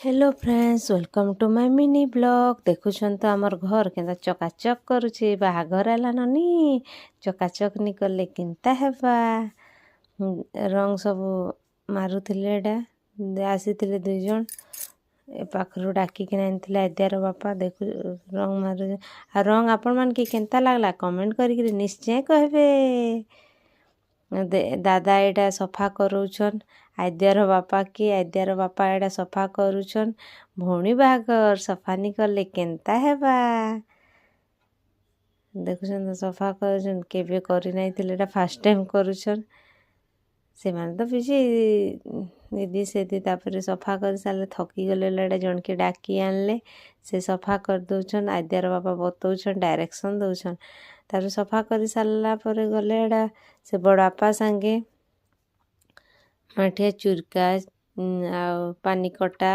Hello friends, welcome to my mini blog. देखुछन तो आमर घर केनता चकाचक करुचे। बाहाघर आलानी चकाचक नी कले केनता हेबा। रंग सब मारुथिले एडा आसीथिले दुई जण ए पाखरु डाकिकिना आनिथिले आद्यार बापा। देखु रंग मारु रंग आपण मान के केनता लागला कमेंट करिकि निश्चय कहबे। दादा एडा सफा करूछन आद्यार बापा के। आद्यार बापा एडा सफा करूछन। भौणी बाहाघर सफा नी कले केनता हेबा। देखुछन तो सफा करूछन केबे करि नाइथिले एडा फर्स्ट टाइम करूछन। से माने तो पिछे दीदी सेदी तापरे सफा कर साले थकी गले एडा जण के डाकी आनले से सफा कर दउछन। आद्यार बापा बतौछन डायरेक्शन दउछन। तार सफा कर सारला परे गले एडा से बड़ापा संगे माठिया चुरका आ पानी कटा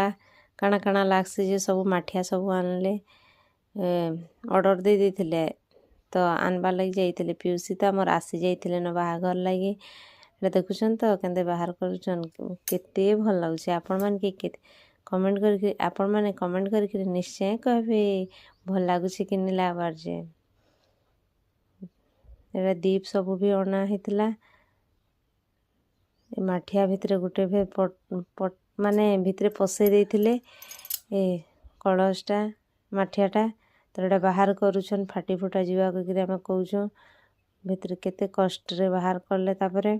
काना काना लागसी जे सब माठिया सब आनले। ऑर्डर दे देथिले तो आनबा लगी जाइथिले। पिउसी तो हमर आसी जाइथिले न बाहाघर लागि। एटा देखुछन तो केनते बाहर करूछन केते भल लागुछे। आपण मान के कमेंट करके आपण माने कमेंट करके निश्चय कहबे भल लागुछे कि नि लागबार जे। एटा दीप सब भी अना हेतिला। माठिया भितरे गुटे भे पट माने भितरे पसई देइथिले ए कलशटा माठियाटा। तो एटा बाहर करूछन फाटी फुटा जीवा ककि आमे कहूछु। भितरे केते कष्ट रे बाहर करले। तापरे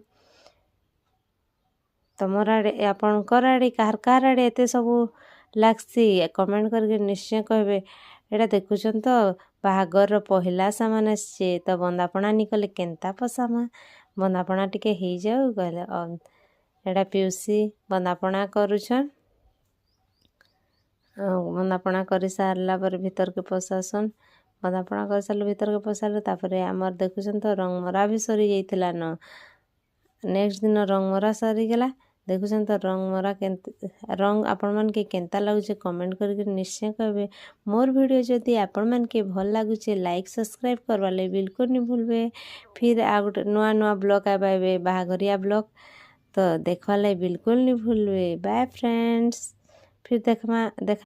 तमर आड़े आपणकर आड़े कार आड़े एते सबू लागसी कमेंट करके निश्चय कहबे। एटा देखुछन तो बाहाघर पहिला सामान आछे तो बंदापना नी कले केनता पसामा। बंदापना टिके हेई जाऊ कहले एटा पिउसी बंदापना करूछन। बंदापना करि सारला पर भीतर के पसासन। बंदापना कर सारले भीतर के पसाले तापरे आमर देखुछन तो रंगमरा भी सरी जाइथिला न। नेक्स्ट दिन रंगमरा सरी गेला। देखुछन तो रंगमरा रंग आपण मान के केनता लागुछे कमेंट करके निश्चय कहबे। मोर वीडियो जदि आपण मान के भल लागुछे लाइक सब्सक्राइब करवा ले बिल्कुल नहीं भूलबे। फिर आ गोटे नुआ नुआ ब्लॉग आबे बाहाघरिया ब्लॉग तो देखवा ले बिल्कुल नहीं भूलबे। बाय फ्रेंड्स, फिर देखमा देख